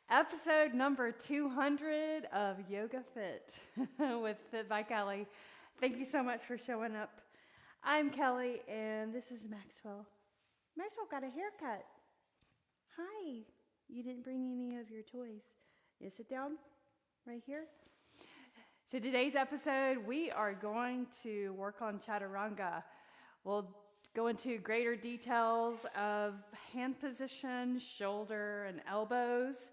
Episode number 200 of Yoga Fit with Fit by Kellie. Thank you so much for showing up. I'm Kellie and this is Maxwell. Maxwell got a haircut. Hi. You didn't bring any of your toys. You sit down right here. So today's episode, we are going to work on Chaturanga. We'll go into greater details of hand position, shoulder, and elbows.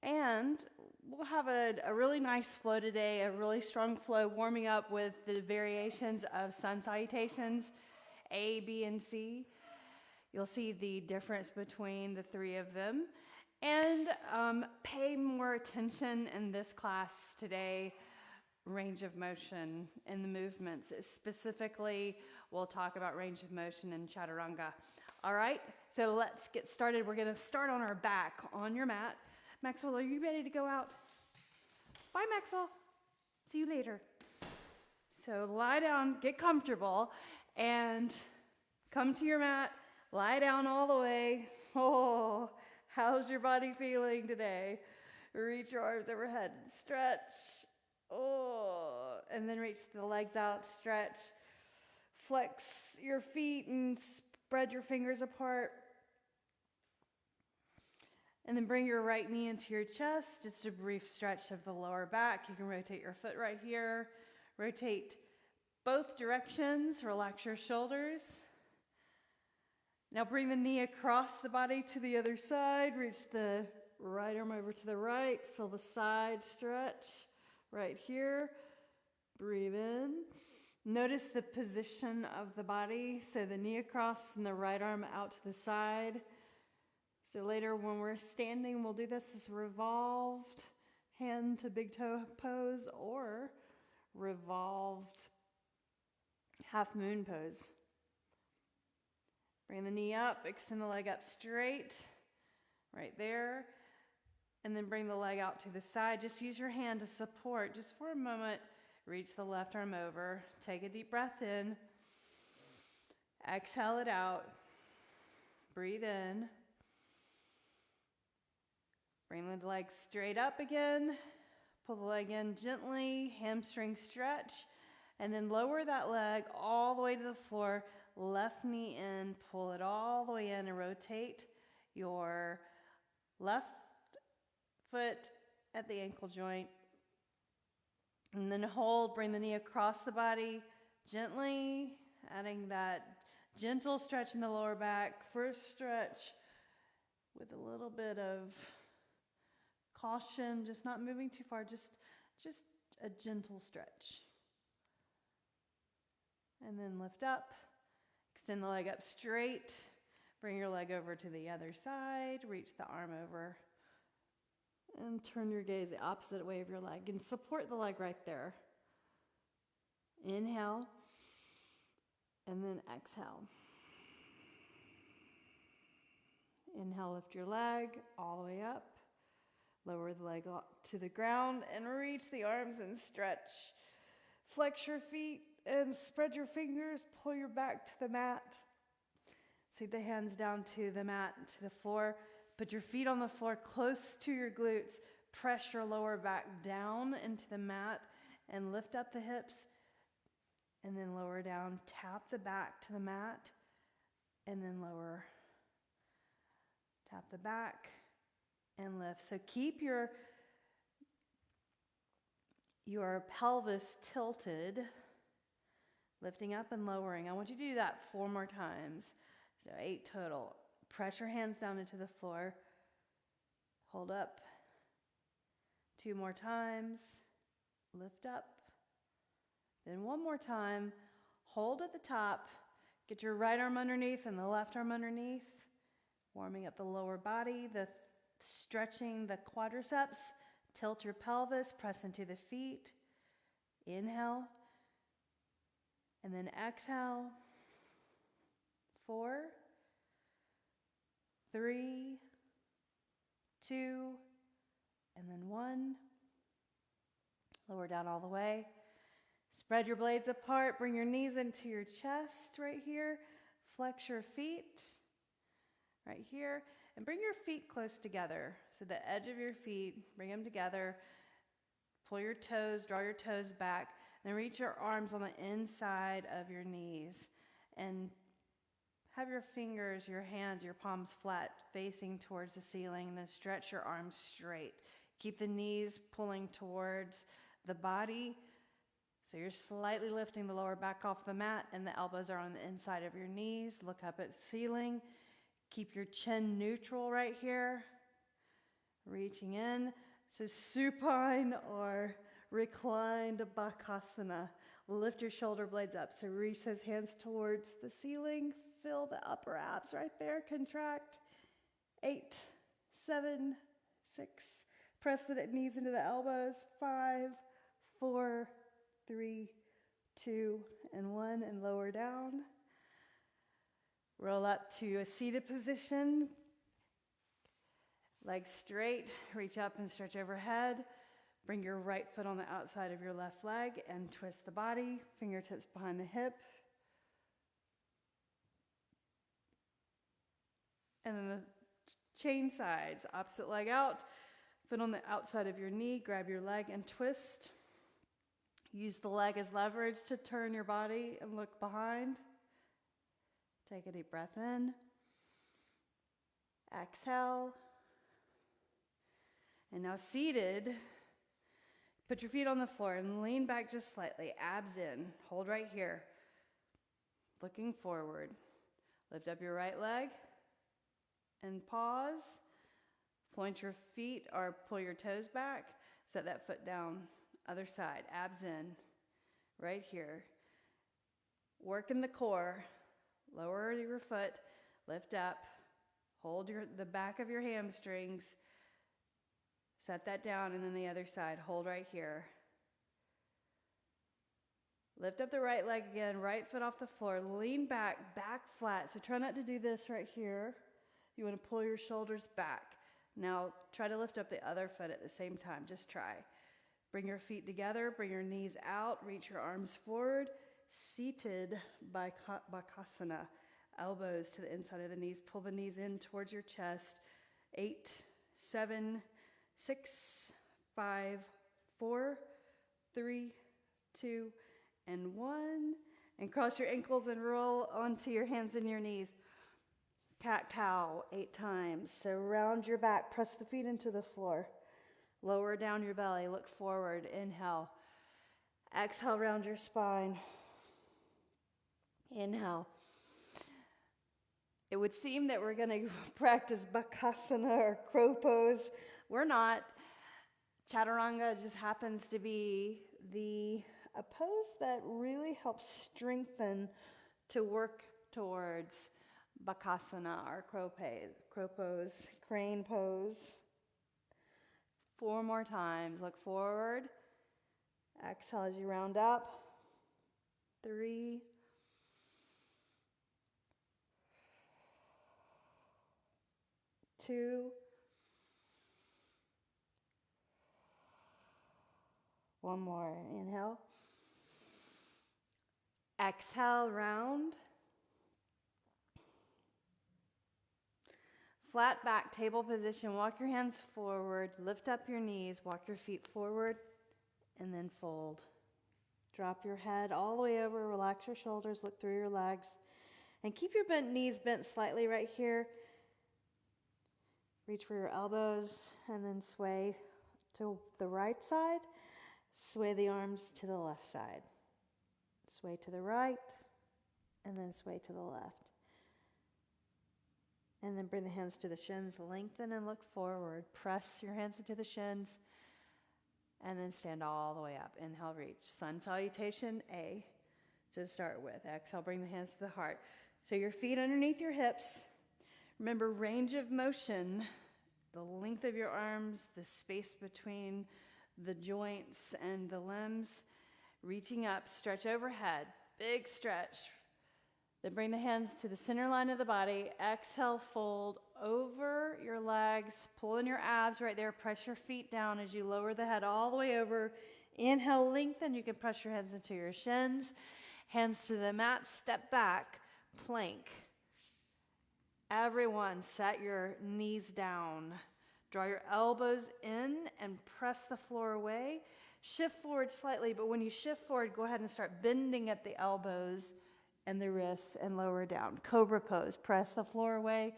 And we'll have a really nice flow today, a really strong flow, warming up with the variations of sun salutations, A, B, and C. You'll see the difference between the three of them. And pay more attention in this class today, range of motion in the movements. Specifically, we'll talk about range of motion in Chaturanga. All right, so let's get started. We're going to start on our back on your mat. Maxwell, are you ready to go out? Bye, Maxwell. See you later. So lie down, get comfortable, and come to your mat. Lie down all the way. Oh, how's your body feeling today? Reach your arms overhead and stretch. Oh, and then reach the legs out, stretch. Flex your feet and spread your fingers apart. And then bring your right knee into your chest, just a brief stretch of the lower back. You can rotate your foot right here. Rotate both directions, relax your shoulders. Now bring the knee across the body to the other side. Reach the right arm over to the right. Feel the side stretch right here. Breathe in. Notice the position of the body. So the knee across and the right arm out to the side. So later when we're standing, we'll do this as revolved hand to big toe pose or revolved half moon pose. Bring the knee up, extend the leg up straight, right there. And then bring the leg out to the side. Just use your hand to support just for a moment. Reach the left arm over. Take a deep breath in. Exhale it out. Breathe in. Bring the leg straight up again. Pull the leg in gently, hamstring stretch, and then lower that leg all the way to the floor. Left knee in, pull it all the way in and rotate your left foot at the ankle joint. And then hold, bring the knee across the body gently, adding that gentle stretch in the lower back. First stretch with a little bit of caution, just not moving too far, just a gentle stretch. And then lift up, extend the leg up straight, bring your leg over to the other side, reach the arm over, and turn your gaze the opposite way of your leg, and support the leg right there. Inhale, and then exhale. Inhale, lift your leg all the way up. Lower the leg to the ground and reach the arms and stretch. Flex your feet and spread your fingers. Pull your back to the mat. Seat the hands down to the mat, to the floor. Put your feet on the floor close to your glutes. Press your lower back down into the mat and lift up the hips. And then lower down. Tap the back to the mat and then lower. Tap the back. And lift. So keep your pelvis tilted, lifting up and lowering. I want you to do that 4 more times. So 8 total. Press your hands down into the floor. Hold up. 2 more times. Lift up. Then 1 more time. Hold at the top. Get your right arm underneath and the left arm underneath. Warming up the lower body, stretching the quadriceps. Tilt your pelvis, press into the feet. Inhale. And then exhale. 4, 3, 2, and then 1. Lower down all the way. Spread your blades apart. Bring your knees into your chest right here. Flex your feet right here. And bring your feet close together. So the edge of your feet, bring them together. Pull your toes, draw your toes back, and reach your arms on the inside of your knees. And have your fingers, your hands, your palms flat, facing towards the ceiling, and then stretch your arms straight. Keep the knees pulling towards the body. So you're slightly lifting the lower back off the mat, and the elbows are on the inside of your knees. Look up at the ceiling. Keep your chin neutral right here. Reaching in. So supine or reclined bakasana. Lift your shoulder blades up. So reach those hands towards the ceiling. Feel the upper abs right there. Contract. 8, 7, 6. Press the knees into the elbows. 5, 4, 3, 2, and 1. And lower down. Roll up to a seated position. Legs straight. Reach up and stretch overhead. Bring your right foot on the outside of your left leg and twist the body. Fingertips behind the hip. And then the chain sides. Opposite leg out. Foot on the outside of your knee. Grab your leg and twist. Use the leg as leverage to turn your body and look behind. Take a deep breath in. Exhale. And now seated, put your feet on the floor and lean back just slightly. Abs in. Hold right here. Looking forward. Lift up your right leg and pause. Point your feet or pull your toes back. Set that foot down. Other side. Abs in. Right here. Work in the core. Lower your foot. Lift up. Hold the back of your hamstrings. Set that down, and then the other side. Hold right here. Lift up the right leg again, right foot off the floor. Lean back, back flat. So try not to do this right here. You want to pull your shoulders back. Now try to lift up the other foot at the same time. Just try. Bring your feet together. Bring your knees out. Reach your arms forward. Seated bakasana. Elbows to the inside of the knees. Pull the knees in towards your chest. 8, 7, 6, 5, 4, 3, 2, and 1. And cross your ankles and roll onto your hands and your knees. Cat-cow 8 times. So round your back. Press the feet into the floor. Lower down your belly. Look forward. Inhale. Exhale, round your spine. Inhale. It would seem that we're going to practice bakasana or crow pose. We're not. Chaturanga just happens to be a pose that really helps strengthen to work towards bakasana or crow pose, crane pose. 4 more times. Look forward. Exhale as you round up. 3, 2, 1 more. Inhale. Exhale, round. Flat back, table position. Walk your hands forward. Lift up your knees. Walk your feet forward. And then fold. Drop your head all the way over. Relax your shoulders. Look through your legs. And keep your knees bent slightly right here. Reach for your elbows. And then sway to the right side. Sway the arms to the left side. Sway to the right, and then sway to the left. And then bring the hands to the shins, lengthen and look forward. Press your hands into the shins, and then stand all the way up. Inhale, reach. Sun Salutation A to start with. Exhale, bring the hands to the heart. So your feet underneath your hips. Remember, range of motion, the length of your arms, the space between the joints and the limbs. Reaching up, stretch overhead, big stretch. Then bring the hands to the center line of the body. Exhale, fold over your legs. Pull in your abs right there. Press your feet down as you lower the head all the way over. Inhale, lengthen. You can press your hands into your shins. Hands to the mat, step back, plank. Everyone, set your knees down. Draw your elbows in and press the floor away. Shift forward slightly, but when you shift forward, go ahead and start bending at the elbows and the wrists and lower down. Cobra pose. Press the floor away.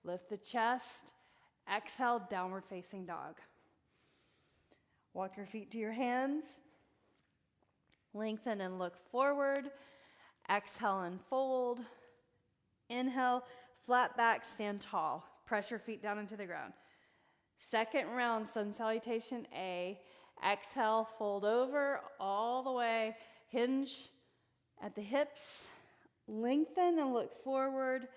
Lift the chest. Exhale, downward facing dog. Walk your feet to your hands. Lengthen and look forward. Exhale and fold. Inhale, flat back, stand tall. Press your feet down into the ground. Second round, Sun Salutation A. Exhale, fold over all the way. Hinge at the hips. Lengthen and look forward.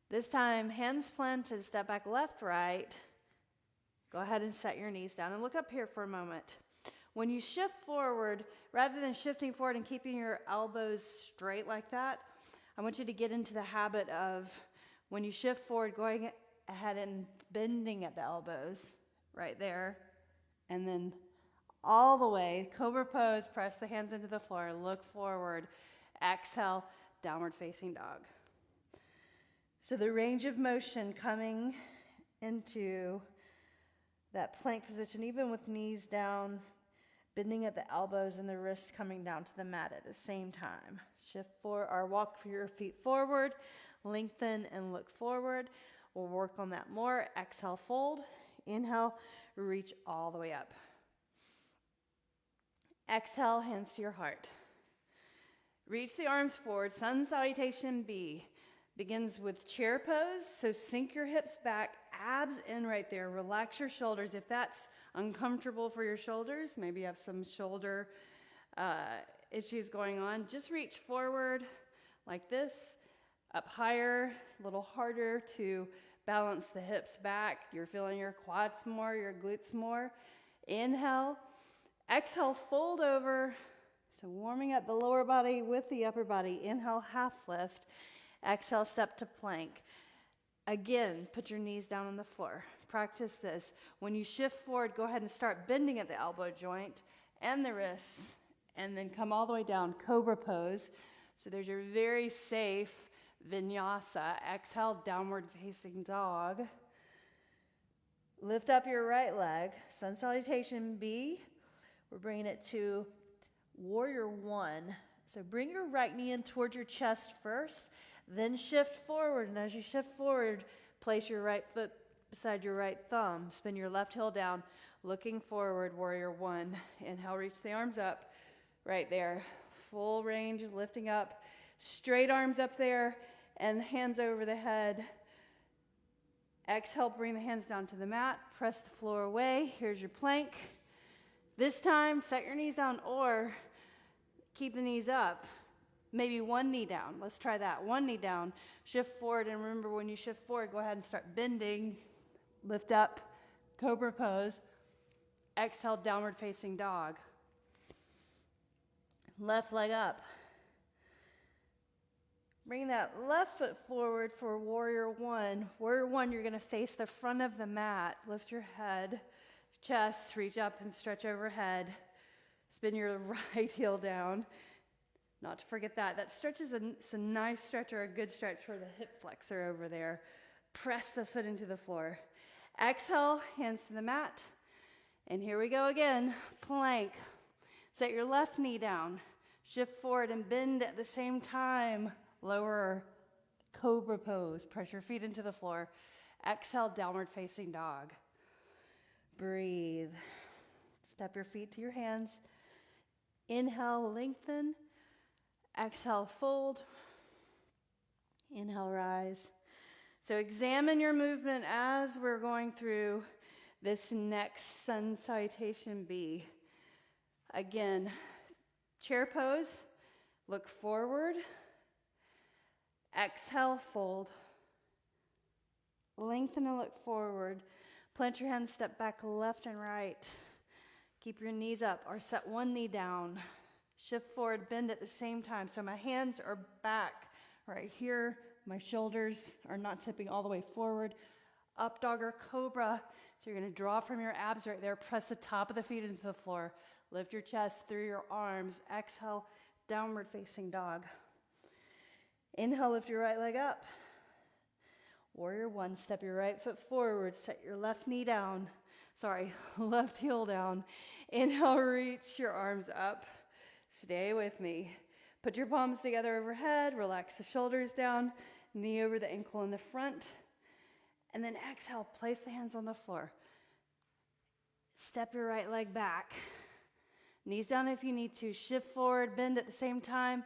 This time, hands planted, step back left, right. Go ahead and set your knees down and look up here for a moment. When you shift forward, rather than shifting forward and keeping your elbows straight like that, I want you to get into the habit of, when you shift forward, going ahead and bending at the elbows, right there, and then all the way, cobra pose, press the hands into the floor, look forward, exhale, downward facing dog. So the range of motion coming into that plank position, even with knees down, bending at the elbows and the wrists coming down to the mat at the same time. Shift forward, or walk your feet forward, lengthen and look forward. We'll work on that more. Exhale, fold. Inhale, reach all the way up. Exhale, hands to your heart. Reach the arms forward. Sun Salutation B begins with chair pose. So sink your hips back, abs in right there. Relax your shoulders. If that's uncomfortable for your shoulders, maybe you have some shoulder issues going on, just reach forward like this, up higher, a little harder to balance the hips back. You're feeling your quads more, your glutes more. Inhale. Exhale, fold over. So warming up the lower body with the upper body. Inhale, half lift. Exhale, step to plank. Again, put your knees down on the floor. Practice this. When you shift forward, go ahead and start bending at the elbow joint and the wrists, and then come all the way down, cobra pose. So there's your very safe vinyasa. Exhale, downward facing dog. Lift up your right leg. Sun Salutation B. We're bringing it to warrior one. So bring your right knee in towards your chest first, then shift forward. And as you shift forward, place your right foot beside your right thumb. Spin your left heel down, looking forward, warrior one. Inhale, reach the arms up, right there. Full range, lifting up. Straight arms up there, and hands over the head. Exhale, bring the hands down to the mat. Press the floor away. Here's your plank. This time, set your knees down or keep the knees up. Maybe one knee down. Let's try that. One knee down. Shift forward, and remember, when you shift forward, go ahead and start bending. Lift up, cobra pose. Exhale, downward facing dog. Left leg up. Bring that left foot forward for warrior one. Warrior one, you're going to face the front of the mat. Lift your head, chest, reach up and stretch overhead. Spin your right heel down. Not to forget that. That stretch is a nice stretch, or a good stretch for the hip flexor over there. Press the foot into the floor. Exhale, hands to the mat. And here we go again. Plank. Set your left knee down. Shift forward and bend at the same time. Lower cobra pose. Press your feet into the floor. Exhale, downward facing dog. Breathe. Step your feet to your hands. Inhale, lengthen. Exhale, fold. Inhale, rise. So examine your movement as we're going through this next Sun Salutation B. Again, chair pose. Look forward. Exhale, fold. Lengthen and look forward. Plant your hands, step back left and right. Keep your knees up or set one knee down. Shift forward, bend at the same time. So my hands are back right here. My shoulders are not tipping all the way forward. Up dog or cobra. So you're going to draw from your abs right there. Press the top of the feet into the floor. Lift your chest through your arms. Exhale, downward facing dog. Inhale, lift your right leg up. Warrior one, step your right foot forward, set your left knee down. Left heel down. Inhale, reach your arms up. Stay with me. Put your palms together overhead, relax the shoulders down, knee over the ankle in the front. And then exhale, place the hands on the floor. Step your right leg back. Knees down if you need to. Shift forward, bend at the same time.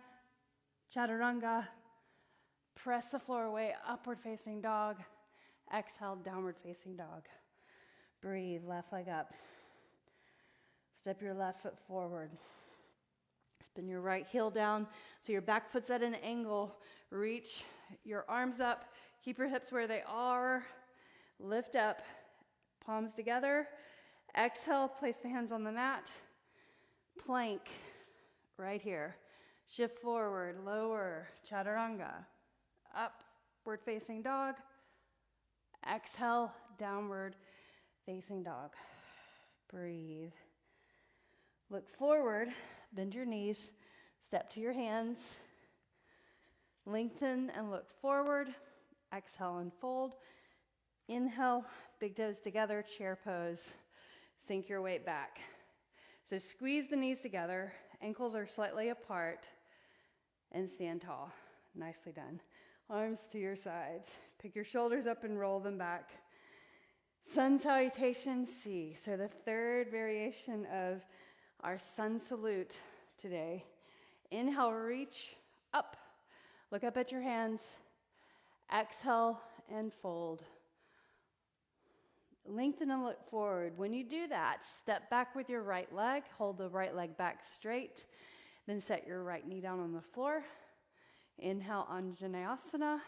Chaturanga. Press the floor away, upward facing dog. Exhale, downward facing dog. Breathe, left leg up. Step your left foot forward. Spin your right heel down so your back foot's at an angle. Reach your arms up. Keep your hips where they are. Lift up, palms together. Exhale, place the hands on the mat. Plank, right here. Shift forward, lower, chaturanga. Upward facing dog. Exhale, downward facing dog. Breathe. Look forward, bend your knees, step to your hands. Lengthen and look forward. Exhale and fold. Inhale, big toes together, chair pose. Sink your weight back. So squeeze the knees together, ankles are slightly apart, and stand tall. Nicely done. Arms to your sides. Pick your shoulders up and roll them back. Sun Salutation C. So the third variation of our sun salute today. Inhale, reach up. Look up at your hands. Exhale and fold. Lengthen and look forward. When you do that, step back with your right leg. Hold the right leg back straight. Then set your right knee down on the floor. Inhale, Anjaneyasana.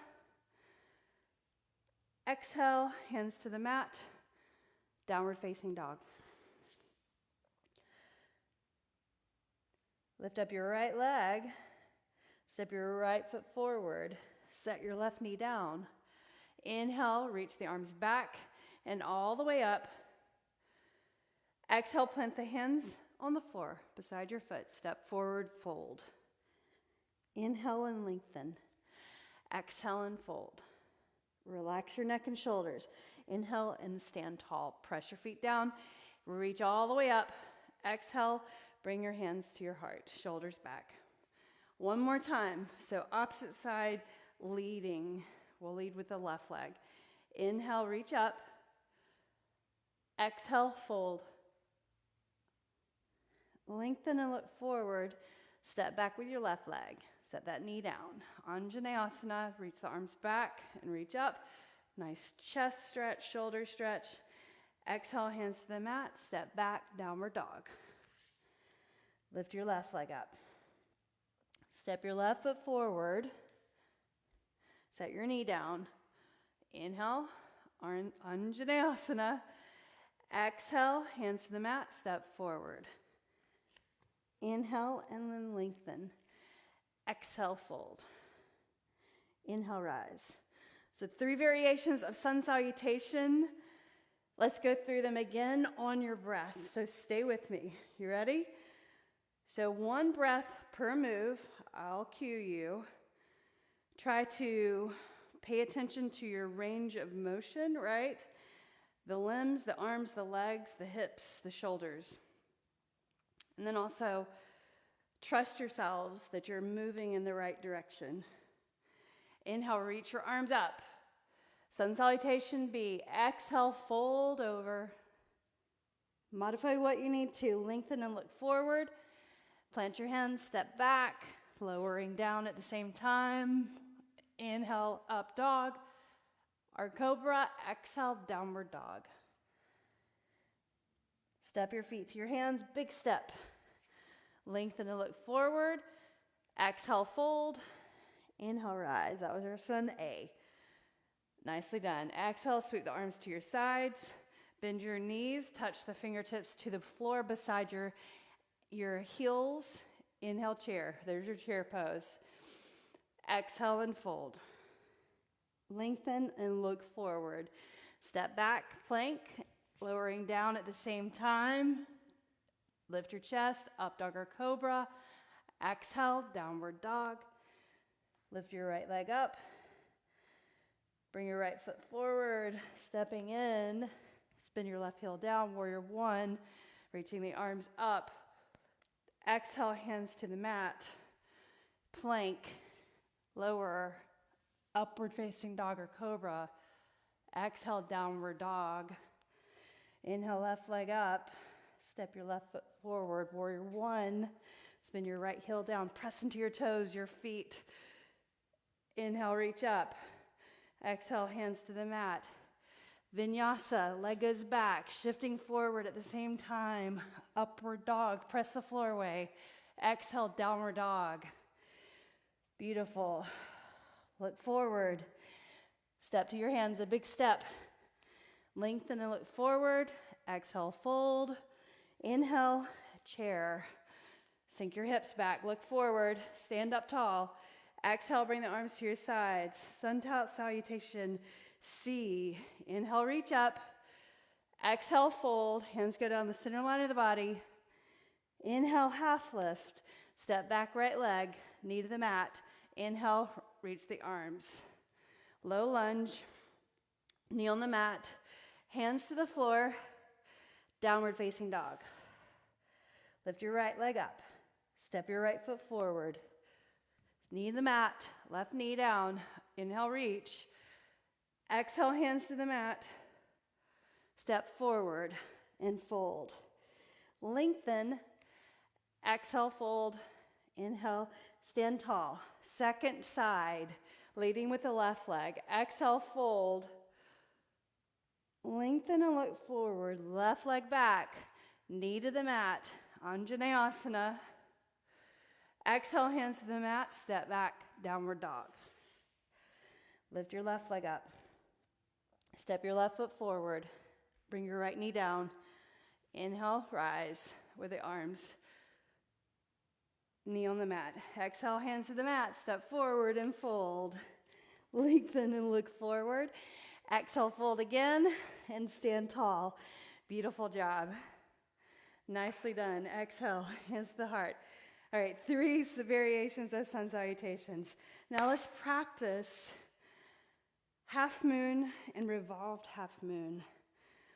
Exhale, hands to the mat. Downward facing dog. Lift up your right leg. Step your right foot forward. Set your left knee down. Inhale, reach the arms back and all the way up. Exhale, plant the hands on the floor beside your foot. Step forward, fold. Inhale and lengthen. Exhale and fold. Relax your neck and shoulders. Inhale and stand tall. Press your feet down. Reach all the way up. Exhale, bring your hands to your heart. Shoulders back. One more time. So opposite side leading. We'll lead with the left leg. Inhale, reach up. Exhale, fold. Lengthen and look forward. Step back with your left leg. Set that knee down. Anjaneyasana, reach the arms back and reach up. Nice chest stretch, shoulder stretch. Exhale, hands to the mat. Step back, downward dog. Lift your left leg up. Step your left foot forward. Set your knee down. Inhale, Anjaneyasana. Exhale, hands to the mat, step forward. Inhale and then lengthen. Exhale, fold. Inhale, rise. So 3 variations of sun salutation. Let's go through them again on your breath. So stay with me. You ready? So 1 breath per move. I'll cue you. Try to pay attention to your range of motion, right? The limbs, the arms, the legs, the hips, the shoulders. And then also trust yourselves that you're moving in the right direction. Inhale, reach your arms up. Sun Salutation B. Exhale, fold over. Modify what you need to. Lengthen and look forward. Plant your hands, step back, lowering down at the same time. Inhale, up dog. Our cobra. Exhale, downward dog. Step your feet to your hands, big step. Lengthen and look forward. Exhale, fold. Inhale, rise. That was our sun A. Nicely done. Exhale, sweep the arms to your sides. Bend your knees, touch the fingertips to the floor beside your heels. Inhale, chair. There's your chair pose. Exhale and fold. Lengthen and look forward. Step back, plank, lowering down at the same time. Lift your chest, up dog or cobra. Exhale, downward dog. Lift your right leg up. Bring your right foot forward, stepping in. Spin your left heel down, warrior one. Reaching the arms up. Exhale, hands to the mat. Plank, lower, upward facing dog or cobra. Exhale, downward dog. Inhale, left leg up. Step your left foot forward, warrior one. Spin your right heel down, press into your toes, your feet. Inhale, reach up. Exhale, hands to the mat. Vinyasa, leg goes back, shifting forward at the same time. Upward dog, press the floor away. Exhale, downward dog. Beautiful. Look forward. Step to your hands, a big step. Lengthen and look forward. Exhale, fold. Inhale, chair. Sink your hips back, look forward, stand up tall. Exhale, bring the arms to your sides. Untitled Salutation C. Inhale, reach up. Exhale, fold. Hands go down the center line of the body. Inhale, half lift. Step back, right leg, knee to the mat. Inhale, reach the arms. Low lunge, knee on the mat. Hands to the floor, downward facing dog. Lift your right leg up. Step your right foot forward. Knee to the mat, left knee down. Inhale, reach. Exhale, hands to the mat. Step forward and fold. Lengthen. Exhale, fold. Inhale, stand tall. Second side, leading with the left leg. Exhale, fold. Lengthen and look forward. Left leg back. Knee to the mat. Anjaneyasana. Exhale, hands to the mat. Step back, downward dog. Lift your left leg up. Step your left foot forward. Bring your right knee down. Inhale, rise with the arms. Knee on the mat. Exhale, hands to the mat. Step forward and fold. Lengthen and look forward. Exhale, fold again and stand tall. Beautiful job. Nicely done. Exhale, hands to the heart. All right, 3 variations of sun salutations. Now let's practice half moon and revolved half moon.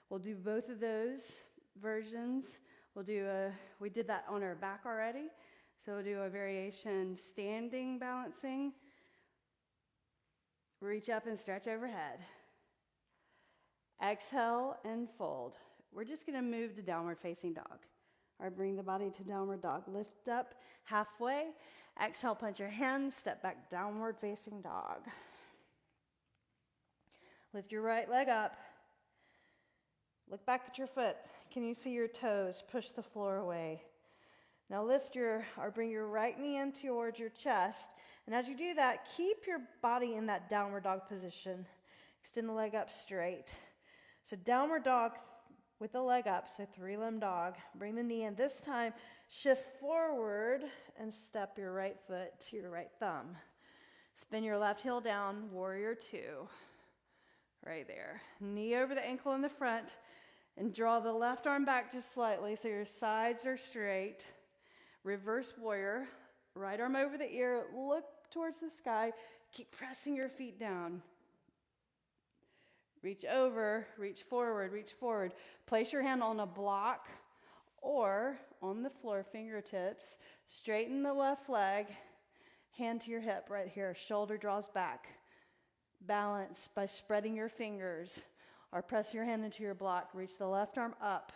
We'll do both of those versions. We did that on our back already. So we'll do a variation standing balancing. Reach up and stretch overhead. Exhale and fold. We're just going to move to downward facing dog. Or bring the body to downward dog. Lift up halfway. Exhale, punch your hands. Step back, downward facing dog. Lift your right leg up. Look back at your foot. Can you see your toes? Push the floor away. Now bring your right knee in towards your chest. And as you do that, keep your body in that downward dog position. Extend the leg up straight. So downward dog with the leg up, so 3-limb dog. Bring the knee in. This time, shift forward and step your right foot to your right thumb. Spin your left heel down, warrior two. Right there. Knee over the ankle in the front. And draw the left arm back just slightly so your sides are straight. Reverse warrior. Right arm over the ear. Look towards the sky. Keep pressing your feet down. Reach over, reach forward, reach forward. Place your hand on a block or on the floor, fingertips. Straighten the left leg. Hand to your hip right here. Shoulder draws back. Balance by spreading your fingers. Or press your hand into your block. Reach the left arm up.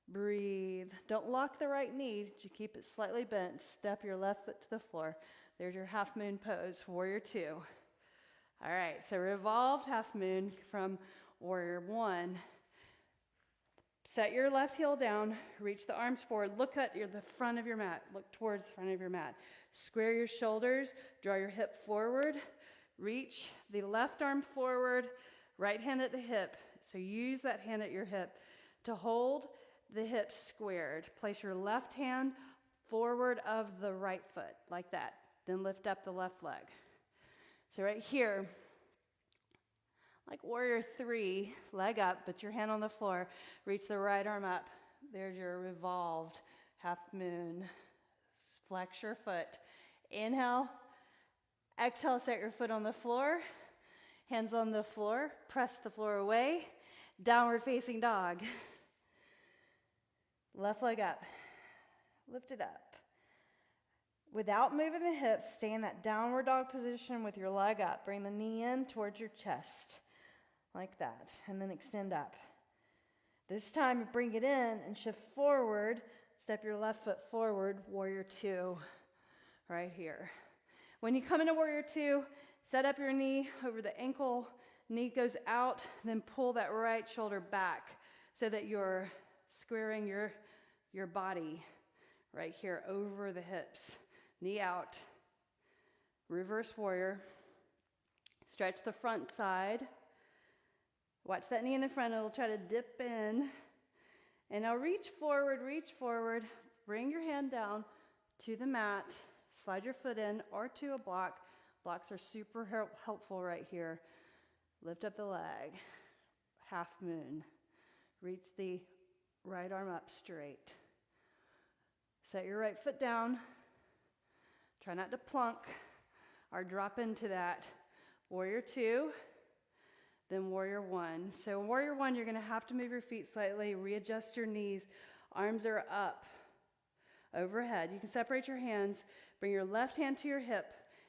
Breathe. Don't lock the right knee. You keep it slightly bent. Step your left foot to the floor. There's your half moon pose, warrior two. All right, so revolved half moon from warrior one. Set your left heel down. Reach the arms forward. Look at the front of your mat. Look towards the front of your mat. Square your shoulders. Draw your hip forward. Reach the left arm forward. Right hand at the hip. So use that hand at your hip to hold the hips squared. Place your left hand forward of the right foot, like that. Then lift up the left leg. So right here, like warrior three, leg up, put your hand on the floor. Reach the right arm up. There's your revolved half moon. Flex your foot. Inhale. Exhale, set your foot on the floor. Hands on the floor, press the floor away, downward facing dog. Left leg up, lift it up. Without moving the hips, stay in that downward dog position with your leg up. Bring the knee in towards your chest, like that, and then extend up. This time, bring it in and shift forward. Step your left foot forward, warrior two, right here. When you come into warrior two, set up your knee over the ankle, knee goes out, then pull that right shoulder back so that you're squaring your body right here over the hips. Knee out, reverse warrior, stretch the front side. Watch that knee in the front, it'll try to dip in. And now reach forward, bring your hand down to the mat, slide your foot in or to a block. Blocks are super helpful right here. Lift up the leg, half moon. Reach the right arm up straight. Set your right foot down. Try not to plunk or drop into that. Warrior two, then warrior one. So warrior one, you're gonna have to move your feet slightly, readjust your knees. Arms are up, overhead. You can separate your hands, bring your left hand to your hip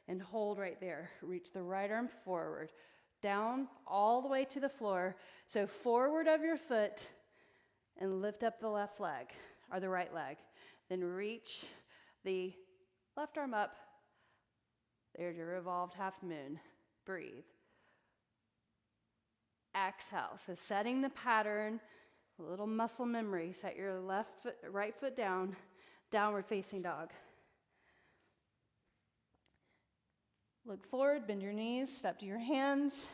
and hold right there. Reach the right arm forward, down all the way to the floor. So forward of your foot and lift up the left leg, or the right leg. Then reach the left arm up. There's your revolved half moon. Breathe. Exhale. So setting the pattern, a little muscle memory. Set your right foot down, downward facing dog. Look forward, bend your knees, step to your hands.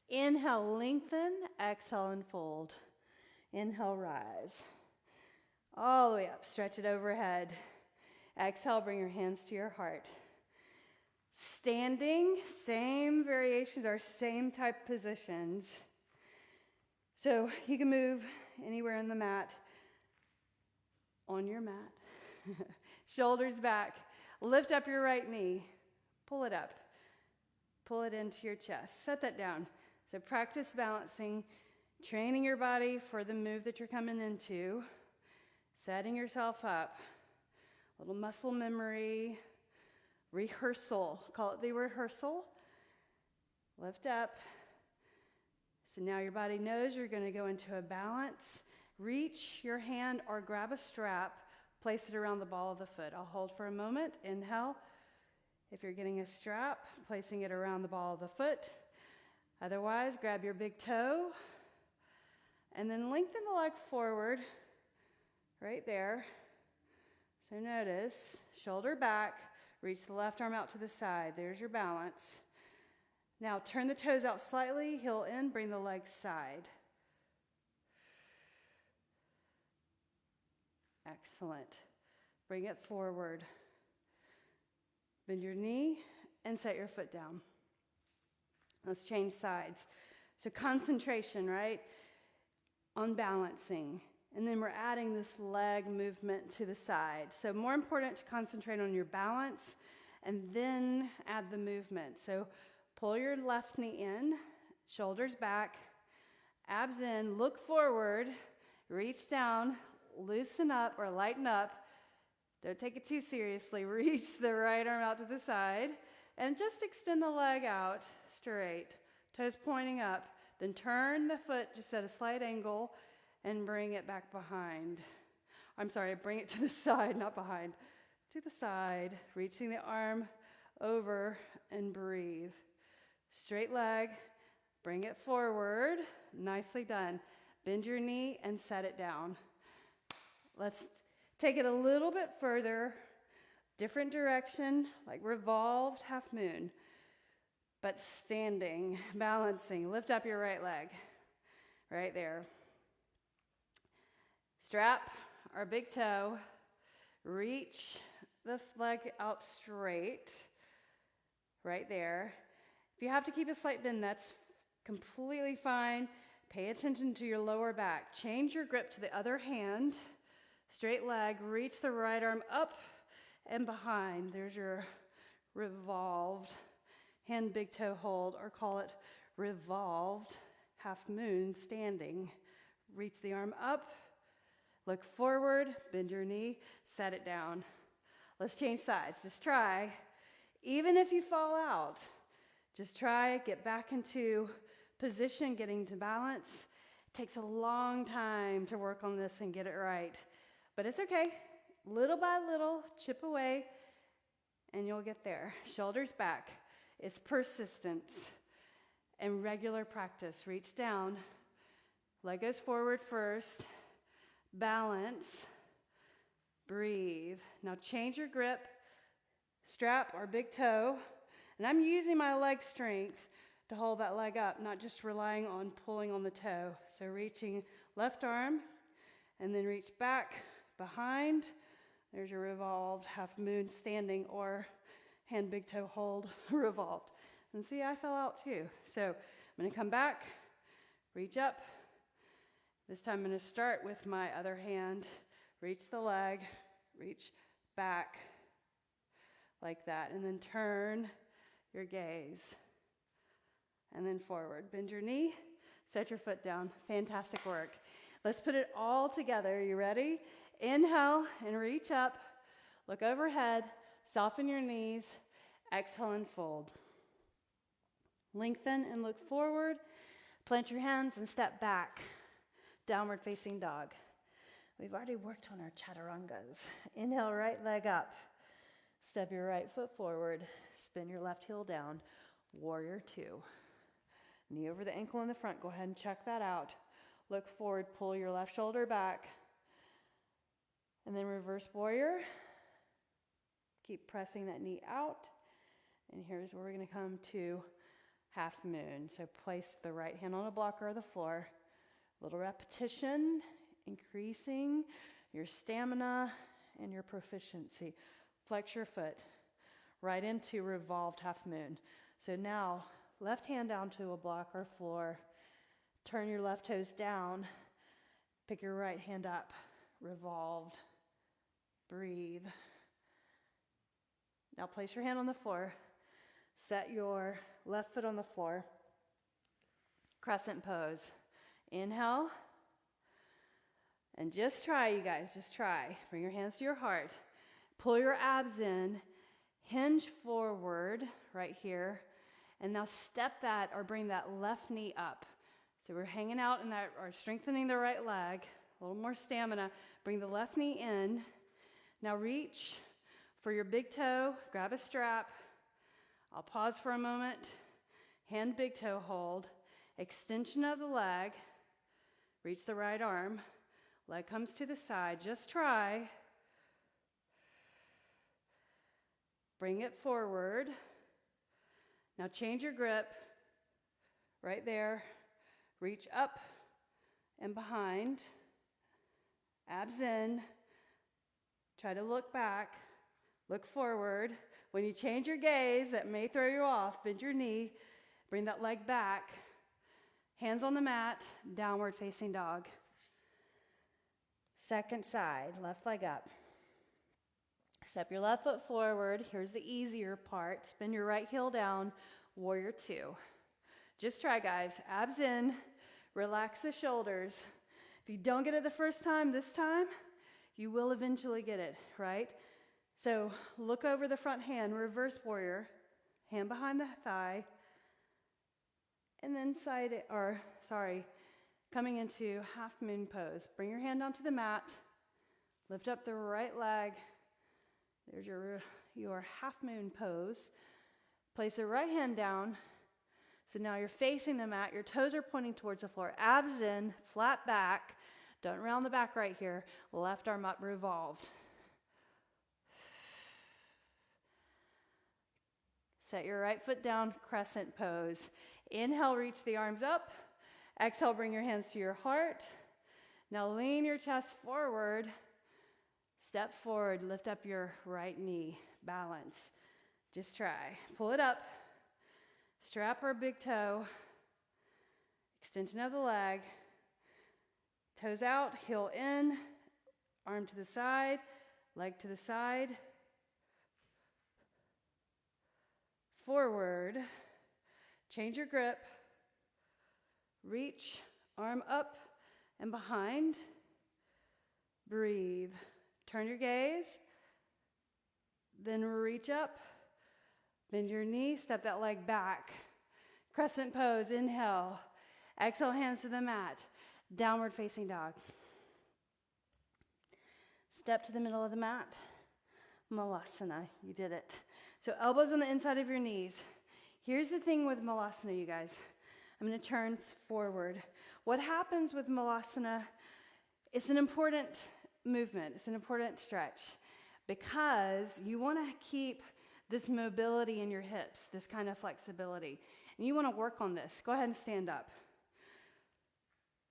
Inhale, lengthen. Exhale, unfold. Inhale, rise. All the way up, stretch it overhead. Exhale, bring your hands to your heart. Standing, same variations or same type positions. So you can move anywhere on the mat, on your mat. Shoulders back. Lift up your right knee. Pull it up. Pull it into your chest. Set that down. So practice balancing, training your body for the move that you're coming into, setting yourself up. A little muscle memory, rehearsal. Call it the rehearsal. Lift up. So now your body knows you're going to go into a balance. Reach your hand or grab a strap. Place it around the ball of the foot. I'll hold for a moment. Inhale. If you're getting a strap, placing it around the ball of the foot. Otherwise, grab your big toe and then lengthen the leg forward right there. So notice, shoulder back, reach the left arm out to the side. There's your balance. Now turn the toes out slightly, heel in, bring the legs side. Excellent. Bring it forward. Bend your knee and set your foot down. Let's change sides. So concentration, right, on balancing. And then we're adding this leg movement to the side. So more important to concentrate on your balance and then add the movement. So pull your left knee in, shoulders back, abs in, look forward, reach down, loosen up or lighten up. Don't take it too seriously. Reach the right arm out to the side and just extend the leg out straight, toes pointing up. Then turn the foot just at a slight angle and bring it back behind. I'm sorry, bring it to the side, not behind. To the side, reaching the arm over and breathe. Straight leg, bring it forward. Nicely done. Bend your knee and set it down. Let's take it a little bit further, different direction, like revolved half moon, but standing, balancing. Lift up your right leg, right there. Strap our big toe, reach the leg out straight, right there. If you have to keep a slight bend, that's completely fine. Pay attention to your lower back. Change your grip to the other hand. Straight leg, reach the right arm up and behind. There's your revolved hand big toe hold, or call it revolved half moon standing. Reach the arm up, look forward, bend your knee, set it down. Let's change sides, just try. Even if you fall out, just try, get back into position, getting to balance. It takes a long time to work on this and get it right, but it's okay. Little by little, chip away, and you'll get there. Shoulders back. It's persistence and regular practice. Reach down, leg goes forward first, balance, breathe. Now change your grip, strap or big toe, and I'm using my leg strength to hold that leg up, not just relying on pulling on the toe. So reaching left arm, and then reach back, behind. There's your revolved half moon standing, or hand big toe hold, revolved. And see, I fell out too. So I'm gonna come back, reach up. This time I'm gonna start with my other hand, reach the leg, reach back like that, and then turn your gaze. And then forward. Bend your knee, set your foot down. Fantastic work. Let's put it all together. You ready? Inhale and reach up. Look overhead. Soften your knees. Exhale and fold. Lengthen and look forward. Plant your hands and step back. Downward facing dog. We've already worked on our chaturangas. Inhale, right leg up. Step your right foot forward. Spin your left heel down. Warrior two. Knee over the ankle in the front. Go ahead and check that out. Look forward, pull your left shoulder back. And then reverse warrior. Keep pressing that knee out. And here's where we're going to come to half moon. So place the right hand on a blocker or the floor. Little repetition, increasing your stamina and your proficiency. Flex your foot right into revolved half moon. So now, left hand down to a block or floor. Turn your left toes down. Pick your right hand up. Revolved. Breathe. Now place your hand on the floor. Set your left foot on the floor. Crescent pose. Inhale. And just try, you guys, just try. Bring your hands to your heart. Pull your abs in. Hinge forward right here. And now step that or bring that left knee up. So we're hanging out in that, or strengthening the right leg. A little more stamina. Bring the left knee in. Now reach for your big toe. Grab a strap. I'll pause for a moment. Hand big toe hold. Extension of the leg. Reach the right arm. Leg comes to the side. Just try. Bring it forward. Now change your grip. Right there. Reach up and behind. Abs in. Try to look back. Look forward. When you change your gaze, that may throw you off. Bend your knee. Bring that leg back. Hands on the mat. Downward facing dog. Second side. Left leg up. Step your left foot forward. Here's the easier part. Spin your right heel down. Warrior two. Just try, guys. Abs in. Relax the shoulders. If you don't get it the first time, this time, you will eventually get it, right? So look over the front hand. Reverse warrior. Hand behind the thigh. And then coming into half moon pose. Bring your hand onto the mat. Lift up the right leg. There's your half moon pose. Place the right hand down. So now you're facing the mat. Your toes are pointing towards the floor. Abs in, flat back. Don't round the back right here. Left arm up, revolved. Set your right foot down, crescent pose. Inhale, reach the arms up. Exhale, bring your hands to your heart. Now lean your chest forward. Step forward, lift up your right knee. Balance. Just try. Pull it up. Strap or big toe. Extension of the leg. Toes out, heel in. Arm to the side, leg to the side. forward, change your grip, reach, arm up and behind, breathe. Turn your gaze, then reach up, bend your knee, step that leg back. Crescent pose, inhale. Exhale, hands to the mat. Downward facing dog. Step to the middle of the mat. Malasana, you did it. So elbows on the inside of your knees. Here's the thing with Malasana, you guys. I'm going to turn forward. What happens with Malasana, it's an important movement. It's an important stretch because you want to keep this mobility in your hips, this kind of flexibility. And you want to work on this. Go ahead and stand up.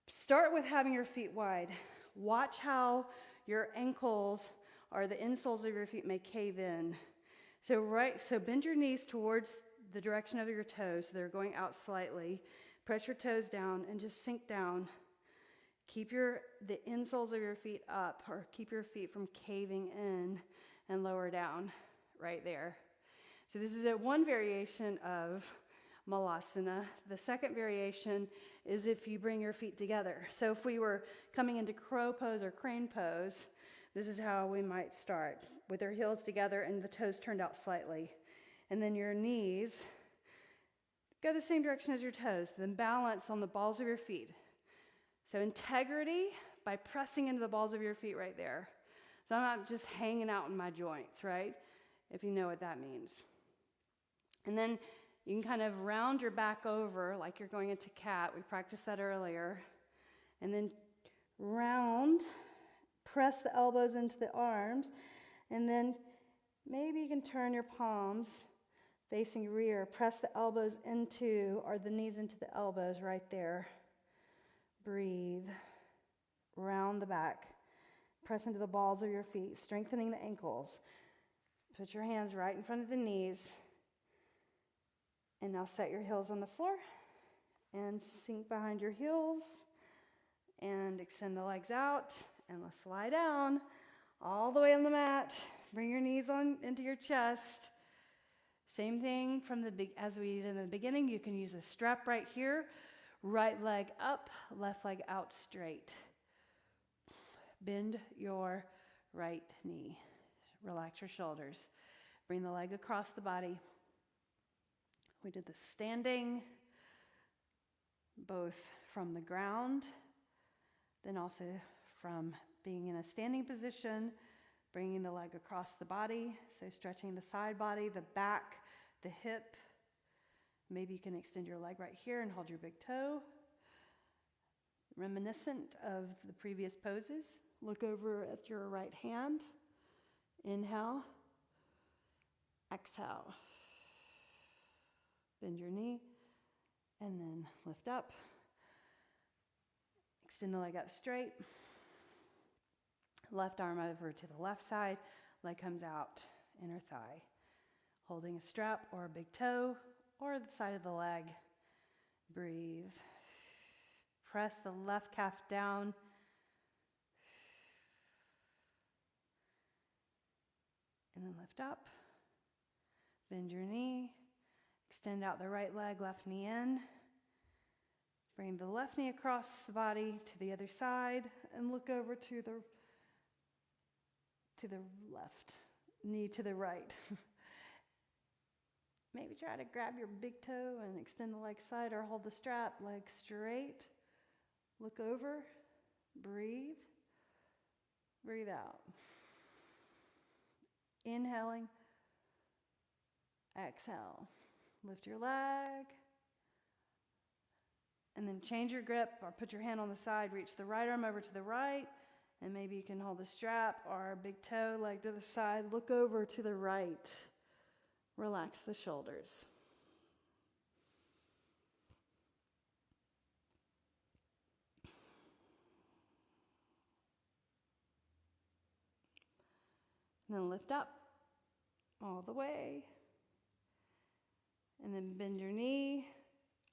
Start with having your feet wide. Watch how your ankles or the insoles of your feet may cave in. So bend your knees towards the direction of your toes. So they're going out slightly. Press your toes down and just sink down. Keep the insoles of your feet up, or keep your feet from caving in and lower down right there. So this is one variation of Malasana. The second variation is if you bring your feet together. So if we were coming into crow pose or crane pose, this is how we might start, with our heels together and the toes turned out slightly. And then your knees go the same direction as your toes, then balance on the balls of your feet. So integrity by pressing into the balls of your feet right there. So I'm not just hanging out in my joints, right? If you know what that means. And then you can kind of round your back over like you're going into cat. We practiced that earlier. And then round, press the elbows into the arms. And then maybe you can turn your palms facing rear. Press the elbows into, or the knees into the elbows right there. Breathe. Round the back. Press into the balls of your feet, strengthening the ankles. Put your hands right in front of the knees. And now set your heels on the floor and sink behind your heels and extend the legs out, and let's lie down all the way on the mat. Bring your knees on into your chest. Same thing as we did in the beginning. You can use a strap right here. Right leg up, left leg out straight. Bend your right knee. Relax your shoulders. Bring the leg across the body. We did the standing, both from the ground, then also from being in a standing position, bringing the leg across the body, so stretching the side body, the back, the hip. Maybe you can extend your leg right here and hold your big toe. Reminiscent of the previous poses, look over at your right hand. Inhale, exhale. Bend your knee, and then lift up. Extend the leg up straight. Left arm over to the left side, leg comes out, inner thigh. Holding a strap or a big toe, or the side of the leg. Breathe. Press the left calf down. And then lift up. Bend your knee. Extend out the right leg, left knee in. Bring the left knee across the body to the other side and look over to the left, knee to the right. Maybe try to grab your big toe and extend the leg side, or hold the strap, leg straight. Look over, breathe, breathe out. Inhaling, exhale. Lift your leg, and then change your grip, or put your hand on the side, reach the right arm over to the right, and maybe you can hold the strap or a big toe, leg to the side, look over to the right. Relax the shoulders. And then lift up all the way. And then bend your knee,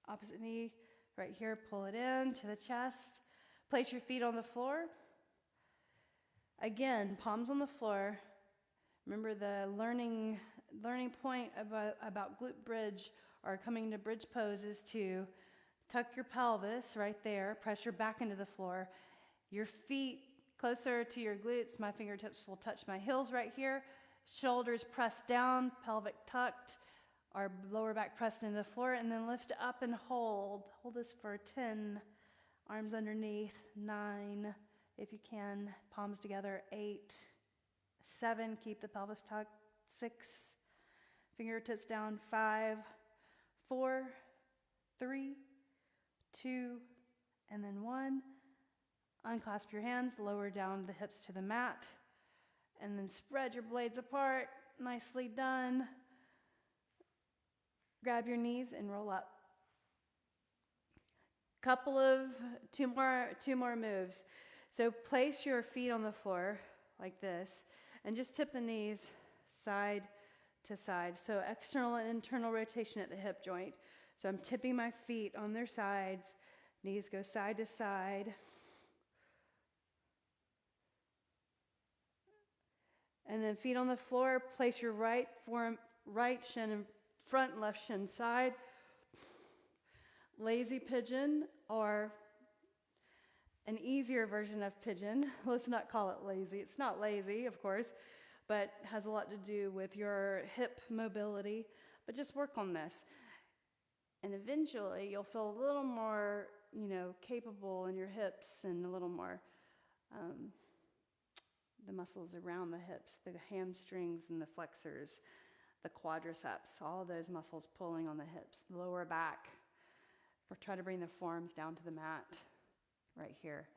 opposite knee right here, pull it in to the chest. Place your feet on the floor. Again, palms on the floor. Remember the learning learning point about glute bridge or coming to bridge pose is to tuck your pelvis right there, press your back into the floor, your feet closer to your glutes. My fingertips will touch my heels right here, shoulders pressed down, pelvic tucked, our lower back pressed into the floor, and then lift up and hold. Hold this for 10, arms underneath, 9, if you can, palms together, 8, 7, keep the pelvis tucked, 6, fingertips down, 5, 4, 3, 2, and then 1. Unclasp your hands, lower down the hips to the mat, and then spread your blades apart. Nicely done. Grab your knees and roll up. Two more moves. So place your feet on the floor like this, and just tip the knees side to side. So external and internal rotation at the hip joint. So I'm tipping my feet on their sides. Knees go side to side. And then feet on the floor, place your right shin in front, left shin side. Lazy pigeon, or an easier version of pigeon. Let's not call it lazy. It's not lazy, of course, but has a lot to do with your hip mobility. But just work on this. And eventually you'll feel a little more, capable in your hips, and a little more the muscles around the hips, the hamstrings and the flexors, the quadriceps, all those muscles pulling on the hips, the lower back. Try to bring the forearms down to the mat right here.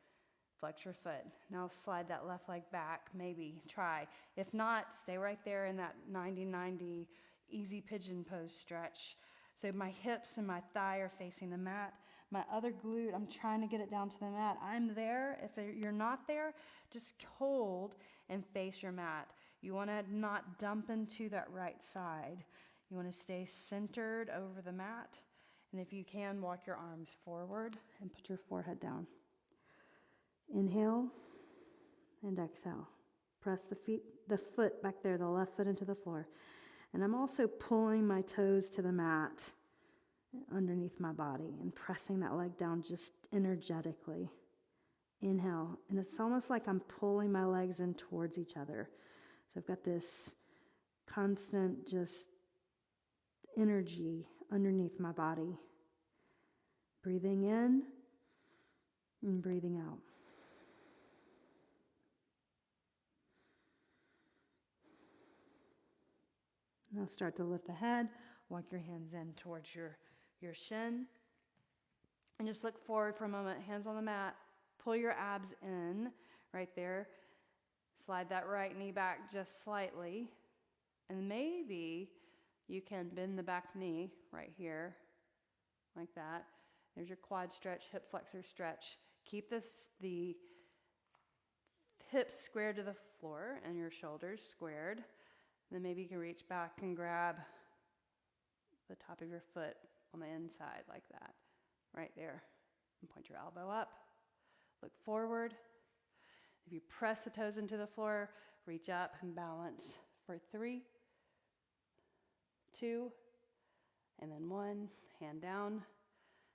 Flex your foot. Now slide that left leg back, maybe. Try. If not, stay right there in that 90-90 easy pigeon pose stretch. So my hips and my thigh are facing the mat. My other glute, I'm trying to get it down to the mat. I'm there. If you're not there, just hold and face your mat. You want to not dump into that right side. You want to stay centered over the mat. And if you can, walk your arms forward and put your forehead down. Inhale and exhale. Press the foot back there, the left foot into the floor. And I'm also pulling my toes to the mat underneath my body and pressing that leg down just energetically. Inhale. And it's almost like I'm pulling my legs in towards each other. So I've got this constant just energy underneath my body. Breathing in and breathing out. Now start to lift the head. Walk your hands in towards your shin. And just look forward for a moment. Hands on the mat. Pull your abs in right there. Slide that right knee back just slightly. And maybe you can bend the back knee right here, like that. There's your quad stretch, hip flexor stretch. Keep the hips squared to the floor and your shoulders squared. Then maybe you can reach back and grab the top of your foot on the inside like that, right there. And point your elbow up. Look forward. If you press the toes into the floor, reach up and balance for 3, 2, and then 1. Hand down.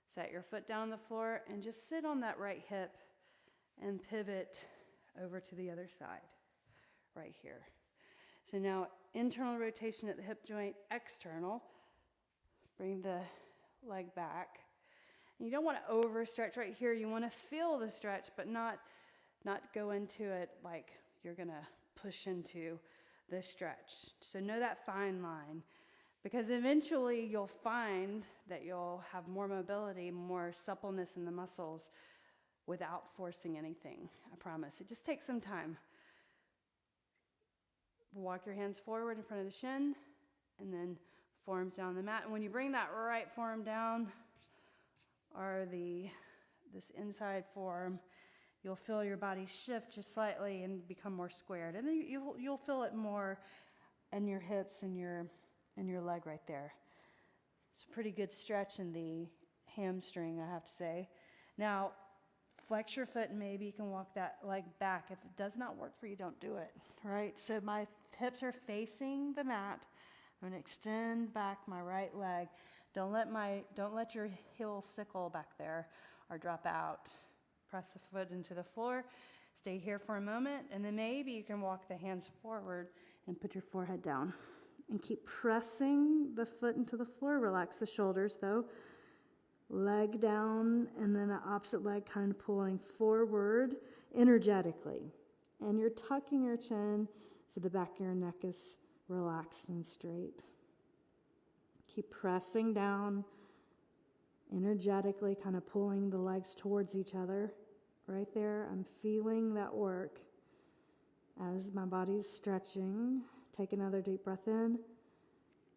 Set your foot down on the floor and just sit on that right hip and pivot over to the other side, right here. So now internal rotation at the hip joint, external. Bring the leg back. And you don't want to overstretch right here. You want to feel the stretch, but not go into it like you're going to push into the stretch. So know that fine line. Because eventually you'll find that you'll have more mobility, more suppleness in the muscles without forcing anything. I promise. It just takes some time. Walk your hands forward in front of the shin, and then forearms down the mat. And when you bring that right forearm down, or this inside forearm, you'll feel your body shift just slightly and become more squared. And then you'll feel it more in your hips and your leg right there. It's a pretty good stretch in the hamstring, I have to say. Now, flex your foot and maybe you can walk that leg back. If it does not work for you, don't do it, right? So my hips are facing the mat. I'm going to extend back my right leg. Don't let your heel sickle back there or drop out. Press the foot into the floor. Stay here for a moment, and then maybe you can walk the hands forward and put your forehead down. And keep pressing the foot into the floor. Relax the shoulders, though. Leg down, and then the opposite leg kind of pulling forward energetically. And you're tucking your chin so the back of your neck is relaxed and straight. Keep pressing down energetically, kind of pulling the legs towards each other. Right there, I'm feeling that work as my body's stretching. Take another deep breath in.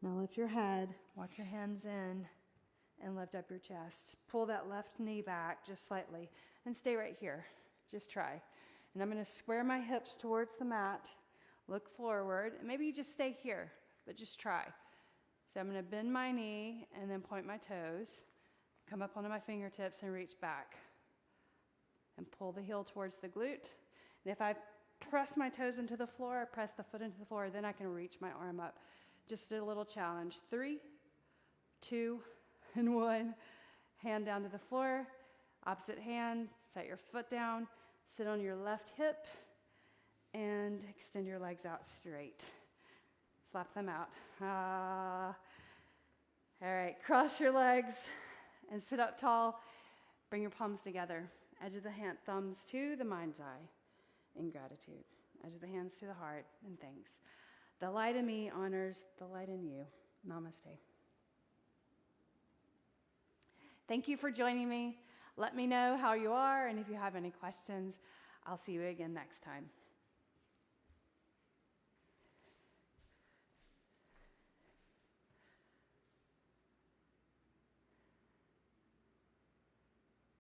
Now lift your head, walk your hands in, and lift up your chest. Pull that left knee back just slightly, and stay right here. Just try. And I'm going to square my hips towards the mat, look forward, and maybe you just stay here, but just try. So I'm going to bend my knee and then point my toes, come up onto my fingertips and reach back. And pull the heel towards the glute. And if I press my toes into the floor, press the foot into the floor, then I can reach my arm up. Just a little challenge. 3, 2, and 1. Hand down to the floor. Opposite hand, set your foot down. Sit on your left hip. And extend your legs out straight. Slap them out. All right, cross your legs and sit up tall. Bring your palms together. Edge of the hand, thumbs to the mind's eye in gratitude. Edge of the hands to the heart in thanks. The light in me honors the light in you. Namaste. Thank you for joining me. Let me know how you are, and if you have any questions, I'll see you again next time.